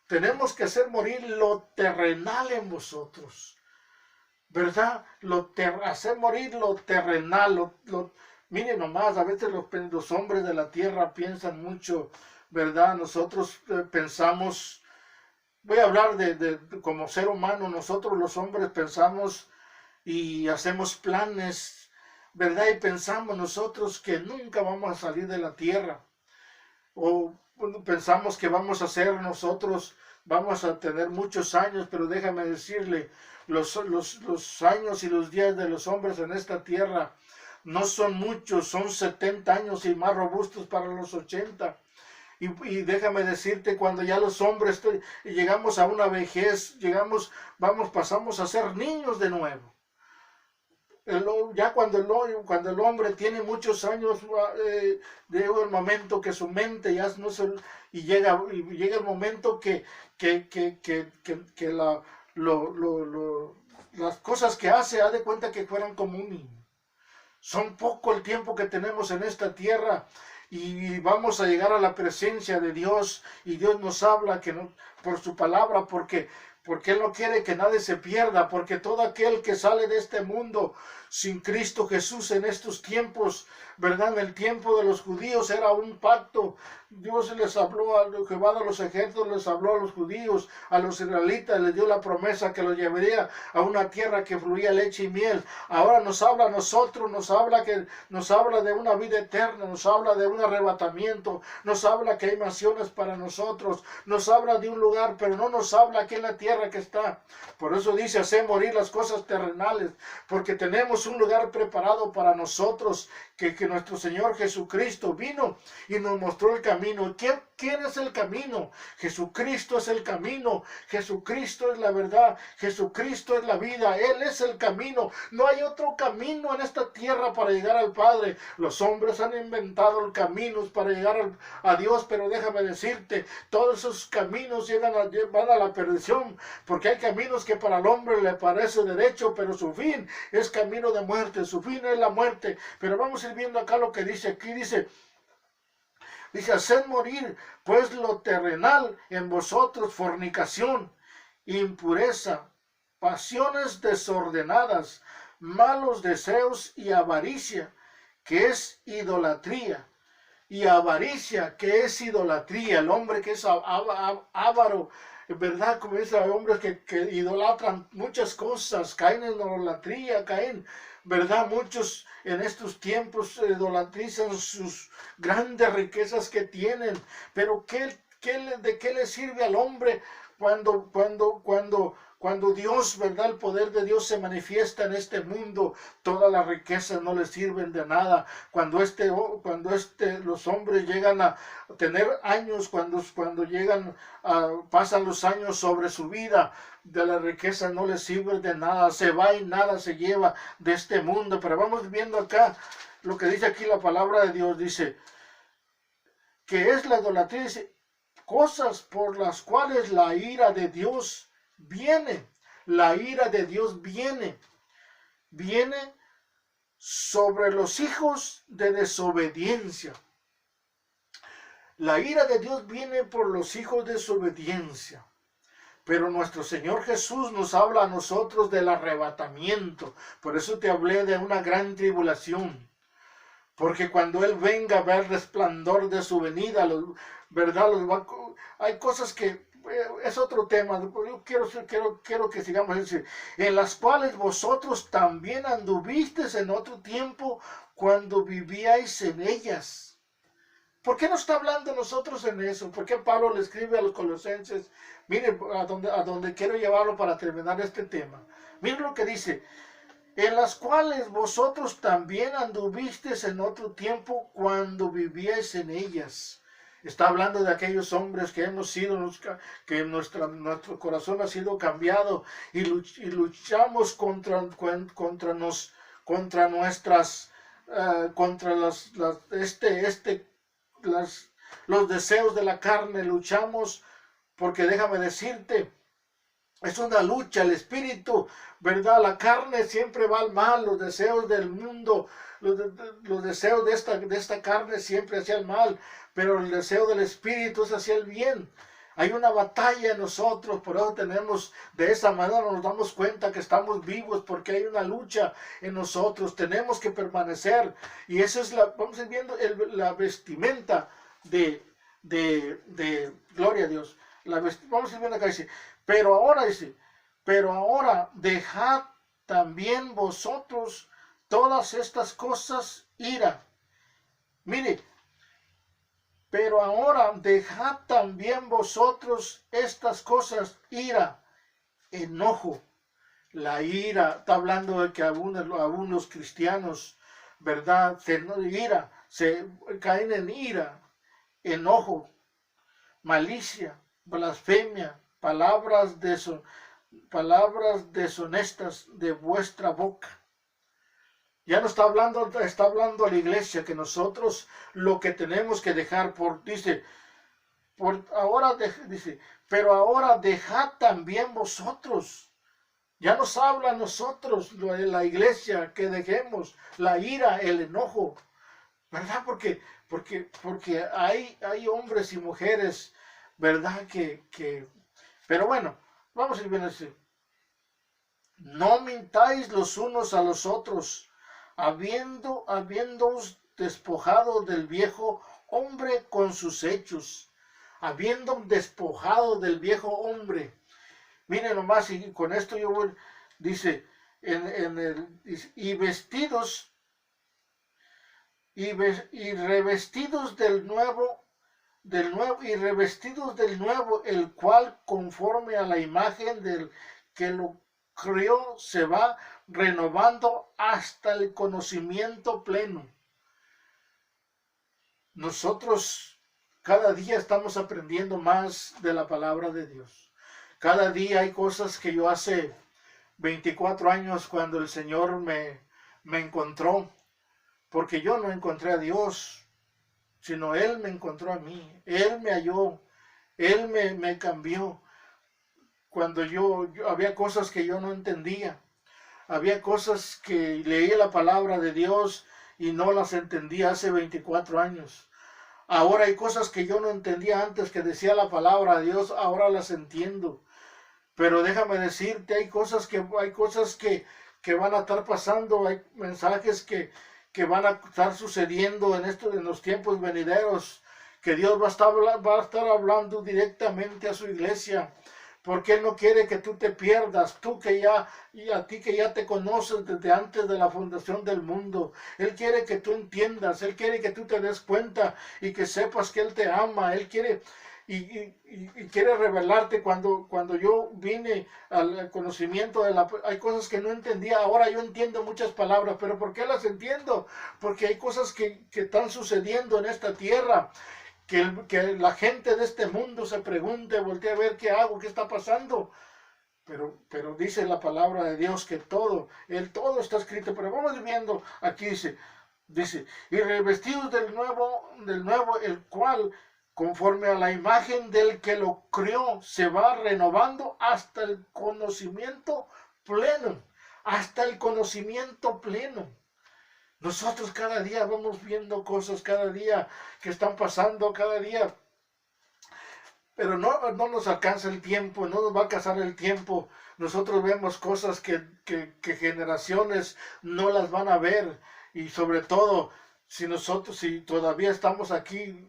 Tenemos que hacer morir lo terrenal en vosotros, ¿verdad? Hacer morir lo terrenal. Miren nomás, a veces los hombres de la tierra piensan mucho, ¿verdad? Nosotros pensamos, voy a hablar de como ser humano, nosotros los hombres pensamos y hacemos planes, ¿verdad? Y pensamos nosotros que nunca vamos a salir de la tierra. O pensamos que vamos a tener muchos años, pero déjame decirle, los años y los días de los hombres en esta tierra no son muchos, son 70 años y más robustos para los 80. Y déjame decirte, cuando ya los hombres llegamos a una vejez, pasamos a ser niños de nuevo. Ya cuando el hombre tiene muchos años, llega el momento que su mente ya no se... Y llega el momento que las cosas que hace, haz de cuenta que fueran como un niño. Son poco el tiempo que tenemos en esta tierra y vamos a llegar a la presencia de Dios, y Dios nos habla por su palabra, porque Él no quiere que nadie se pierda, porque todo aquel que sale de este mundo sin Cristo Jesús en estos tiempos, ¿verdad? En el tiempo de los judíos era un pacto. Dios les habló a Jehová de los ejércitos, les habló a los judíos, a los israelitas, les dio la promesa que los llevaría a una tierra que fluía leche y miel. Ahora nos habla a nosotros, nos habla de una vida eterna, nos habla de un arrebatamiento, nos habla que hay naciones para nosotros, nos habla de un lugar, pero no nos habla aquí en la tierra que está. Por eso dice, hacer morir las cosas terrenales, porque tenemos un lugar preparado para nosotros, que nuestro Señor Jesucristo vino y nos mostró el camino. ¿Quién es el camino? Jesucristo es el camino, Jesucristo es la verdad, Jesucristo es la vida, Él es el camino. No hay otro camino en esta tierra para llegar al Padre. Los hombres han inventado caminos para llegar a Dios, pero déjame decirte, todos esos caminos van a la perdición, porque hay caminos que para el hombre le parece derecho, pero su fin es camino de muerte, su fin es la muerte. Pero vamos a ir viendo acá lo que dice aquí, dice, haced morir pues lo terrenal en vosotros, fornicación, impureza, pasiones desordenadas, malos deseos y avaricia, que es idolatría. Y avaricia, que es idolatría, el hombre que es avaro, ¿verdad? Como dice, hombres que idolatran muchas cosas, caen en idolatría, ¿verdad? Muchos en estos tiempos idolatrizan sus grandes riquezas que tienen, pero ¿de qué le sirve al hombre cuando Dios, ¿verdad? El poder de Dios se manifiesta en este mundo? Todas las riquezas no le sirven de nada. Cuando los hombres llegan a tener años, cuando pasan los años sobre su vida, de la riqueza no les sirve de nada, se va y nada se lleva de este mundo. Pero vamos viendo acá lo que dice aquí la palabra de Dios, dice, que es la idolatría, dice, cosas por las cuales la ira de Dios viene. La ira de Dios viene sobre los hijos de desobediencia. La ira de Dios viene por los hijos de desobediencia. Pero nuestro Señor Jesús nos habla a nosotros del arrebatamiento. Por eso te hablé de una gran tribulación. Porque cuando Él venga a ver el resplandor de su venida, ¿verdad? Hay cosas que es otro tema. Yo quiero que sigamos así. En las cuales vosotros también anduvisteis en otro tiempo cuando vivíais en ellas. ¿Por qué no está hablando nosotros en eso? ¿Por qué Pablo le escribe a los colosenses? Mire a donde quiero llevarlo para terminar este tema. Mire lo que dice. En las cuales vosotros también anduvisteis en otro tiempo cuando vivíais en ellas. Está hablando de aquellos hombres que hemos sido, que nuestro corazón ha sido cambiado y luchamos contra los deseos de la carne, luchamos porque déjame decirte, es una lucha, el espíritu, ¿verdad? La carne siempre va al mal, los deseos del mundo, los deseos de esta carne siempre hacia el mal, pero el deseo del espíritu es hacia el bien. Hay una batalla en nosotros, por eso de esa manera nos damos cuenta que estamos vivos, porque hay una lucha en nosotros, tenemos que permanecer, y esa es vamos a ir viendo la vestimenta de gloria a Dios. Vamos a ir viendo acá, dice, pero ahora dejad también vosotros todas estas cosas, ira. Mire, pero ahora dejad también vosotros estas cosas, ira, enojo. La ira, está hablando de que aún los cristianos, ¿verdad? Se caen en ira, enojo, malicia, blasfemia, palabras deshonestas de vuestra boca. Ya no está hablando a la iglesia que nosotros lo que tenemos que dejar pero ahora dejad también vosotros. Ya nos habla a nosotros, la iglesia, que dejemos la ira, el enojo, ¿verdad? Porque hay hombres y mujeres, ¿verdad? Pero bueno, vamos a ir bien así. No mintáis los unos a los otros, habiéndoos despojado del viejo hombre con sus hechos, habiendo despojado del viejo hombre. Miren nomás, y con esto yo voy, dice, y vestidos, y revestidos del nuevo, el cual conforme a la imagen del que lo crió se va renovando hasta el conocimiento pleno. Nosotros cada día estamos aprendiendo más de la palabra de Dios. Cada día hay cosas que yo hace 24 años cuando el Señor me encontró, porque yo no encontré a Dios, sino Él me encontró a mí, Él me halló, Él me cambió. Cuando yo había cosas que yo no entendía, había cosas que leí la palabra de Dios y no las entendía hace 24 años. Ahora hay cosas que yo no entendía antes que decía la palabra de Dios, ahora las entiendo. Pero déjame decirte, hay cosas que van a estar pasando, hay mensajes que van a estar sucediendo en los tiempos venideros, que Dios va a estar hablando directamente a su iglesia, porque Él no quiere que tú te pierdas, y a ti que ya te conoces desde antes de la fundación del mundo. Él quiere que tú entiendas, Él quiere que tú te des cuenta y que sepas que Él te ama. Él quiere y quiere revelarte. Cuando yo vine al conocimiento hay cosas que no entendía, ahora yo entiendo muchas palabras. ¿Pero por qué las entiendo? Porque hay cosas que están sucediendo en esta tierra, que la gente de este mundo se pregunte, voltea a ver qué hago, qué está pasando. Pero dice la palabra de Dios que todo está escrito. Pero vamos viendo, aquí dice, y revestidos del nuevo, el cual, conforme a la imagen del que lo crió, se va renovando hasta el conocimiento pleno. Hasta el conocimiento pleno. Nosotros cada día vamos viendo cosas, cada día que están pasando, cada día pero no nos alcanza el tiempo, no nos va a alcanzar el tiempo. Nosotros vemos cosas que generaciones no las van a ver, y sobre todo si todavía estamos aquí,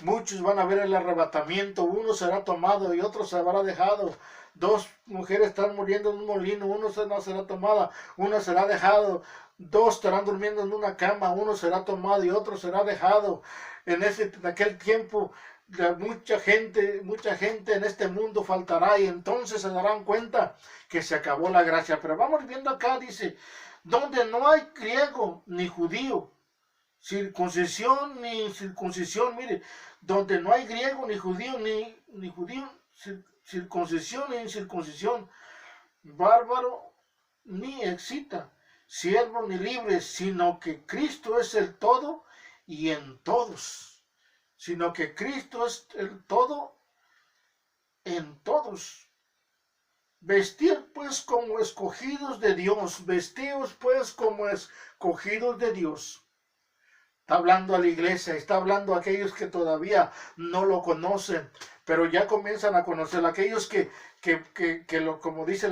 muchos van a ver el arrebatamiento. Uno será tomado y otro será dejado. Dos mujeres están muriendo en un molino, uno no será tomada, uno será dejado. Dos estarán durmiendo en una cama, uno será tomado y otro será dejado. En aquel tiempo mucha gente en este mundo faltará, y entonces se darán cuenta que se acabó la gracia. Pero vamos viendo acá, dice, donde no hay griego ni judío, circuncisión ni incircuncisión, mire, donde no hay griego ni judío, ni judío, circuncisión ni incircuncisión, bárbaro ni excita, siervo ni libre, sino que Cristo es el todo y en todos. Sino que Cristo es el todo en todos. Vestir pues como escogidos de Dios, vestidos pues como escogidos de Dios. Está hablando a la iglesia, está hablando a aquellos que todavía no lo conocen, pero ya comienzan a conocerlo. Aquellos como dice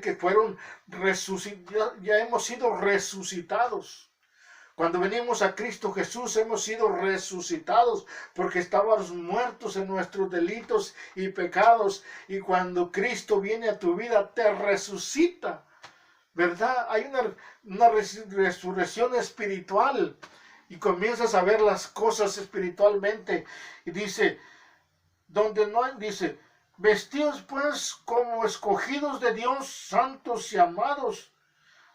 que fueron resucitados, ya hemos sido resucitados. Cuando venimos a Cristo Jesús hemos sido resucitados, porque estábamos muertos en nuestros delitos y pecados, y cuando Cristo viene a tu vida te resucita, ¿verdad? Hay una resurrección espiritual, y comienzas a ver las cosas espiritualmente. Y dice, donde no hay, dice, vestidos pues como escogidos de Dios, santos y amados,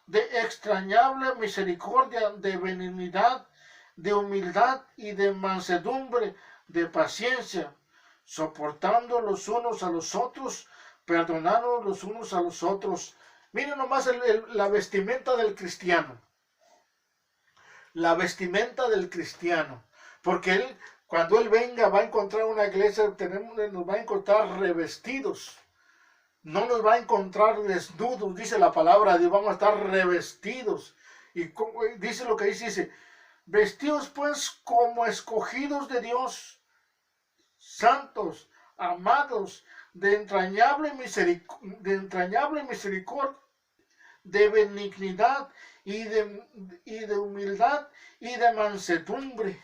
de extrañable misericordia, de benignidad, de humildad y de mansedumbre, de paciencia, soportando los unos a los otros, perdonando los unos a los otros. Miren nomás la vestimenta del cristiano. La vestimenta del cristiano. Porque cuando Él venga, va a encontrar una iglesia, nos va a encontrar revestidos. No nos va a encontrar desnudos, dice la palabra de Dios, vamos a estar revestidos. Y dice lo que dice, vestidos pues como escogidos de Dios, santos, amados, de entrañable misericordia, de benignidad y de humildad y de mansedumbre.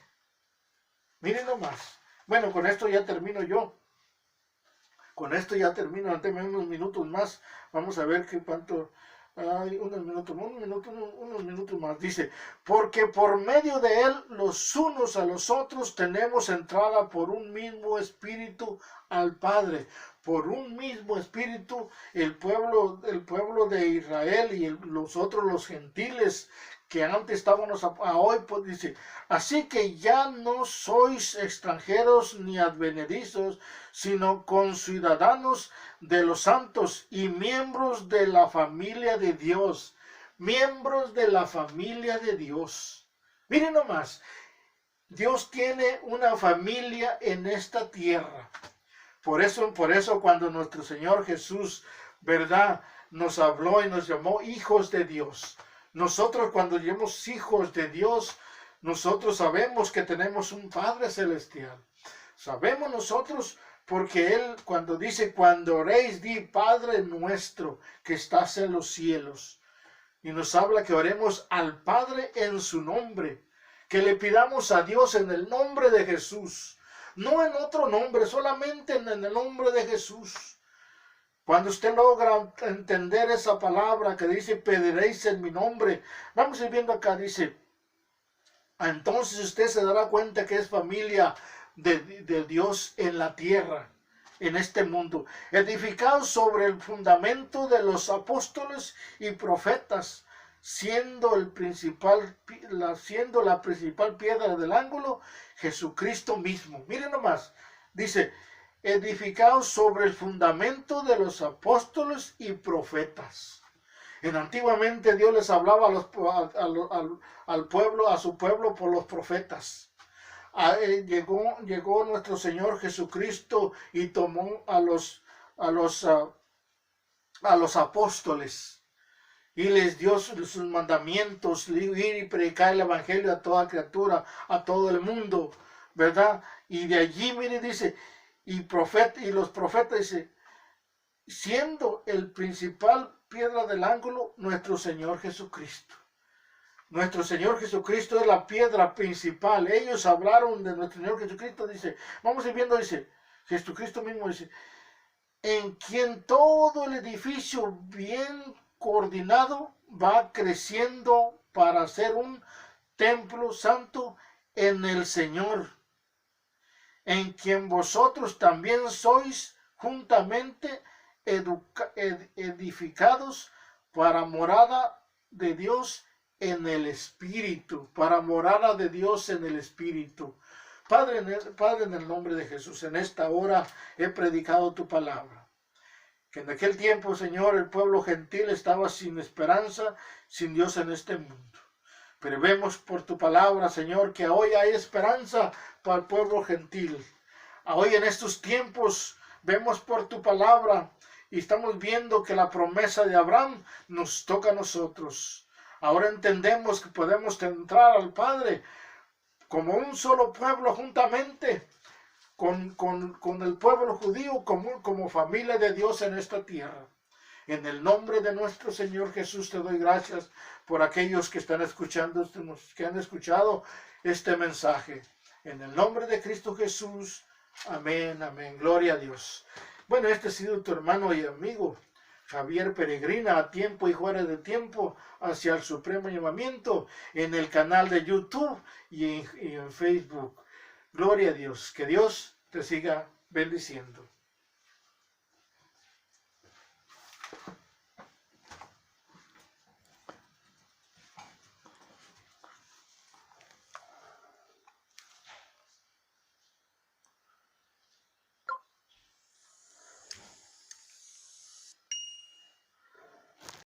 Miren nomás. Bueno, con esto ya termino yo. Con esto ya termino, denme unos minutos más. Vamos a ver cuánto hay, unos minutos más. Dice, porque por medio de él los unos a los otros tenemos entrada por un mismo espíritu al Padre. Por un mismo espíritu el pueblo de Israel y los gentiles que antes estábamos a hoy, pues dice, así que ya no sois extranjeros ni advenedizos, sino conciudadanos de los santos y miembros de la familia de Dios. Miembros de la familia de Dios. Miren nomás, Dios tiene una familia en esta tierra. Por eso cuando nuestro Señor Jesús, ¿verdad?, nos habló y nos llamó hijos de Dios. Nosotros cuando llamamos hijos de Dios, nosotros sabemos que tenemos un Padre Celestial. Sabemos nosotros porque Él cuando dice, cuando oréis, di Padre nuestro que estás en los cielos. Y nos habla que oremos al Padre en su nombre, que le pidamos a Dios en el nombre de Jesús. No en otro nombre, solamente en el nombre de Jesús. Cuando usted logra entender esa palabra que dice, pediréis en mi nombre. Vamos a ir viendo acá, dice, entonces usted se dará cuenta que es familia de Dios en la tierra, en este mundo. Edificados sobre el fundamento de los apóstoles y profetas, siendo la principal piedra del ángulo, Jesucristo mismo. Miren nomás, dice, edificados sobre el fundamento de los apóstoles y profetas. Antiguamente Dios les hablaba al pueblo, a su pueblo por los profetas. Llegó nuestro Señor Jesucristo y tomó a los apóstoles y les dio sus mandamientos, ir y predicar el evangelio a toda criatura, a todo el mundo, ¿verdad? Y de allí, mire, dice, y los profetas, dice, siendo el principal piedra del ángulo nuestro Señor Jesucristo. Nuestro Señor Jesucristo es la piedra principal. Ellos hablaron de nuestro Señor Jesucristo, dice, vamos a ir viendo, dice, Jesucristo mismo dice, en quien todo el edificio bien coordinado va creciendo para ser un templo santo en el Señor, en quien vosotros también sois juntamente edificados para morada de Dios en el Espíritu, para morada de Dios en el Espíritu. Padre, en el nombre de Jesús, en esta hora he predicado tu palabra. Que en aquel tiempo, Señor, el pueblo gentil estaba sin esperanza, sin Dios en este mundo. Pero vemos por tu palabra, Señor, que hoy hay esperanza para el pueblo gentil. Hoy en estos tiempos vemos por tu palabra y estamos viendo que la promesa de Abraham nos toca a nosotros. Ahora entendemos que podemos entrar al Padre como un solo pueblo juntamente con el pueblo judío, como familia de Dios en esta tierra. En el nombre de nuestro Señor Jesús te doy gracias por aquellos que están escuchando, que han escuchado este mensaje. En el nombre de Cristo Jesús, amén, amén. Gloria a Dios. Bueno, este ha sido tu hermano y amigo Javier Peregrina, a tiempo y fuera de tiempo, hacia el supremo llamamiento, en el canal de YouTube y en Facebook. Gloria a Dios. Que Dios te siga bendiciendo.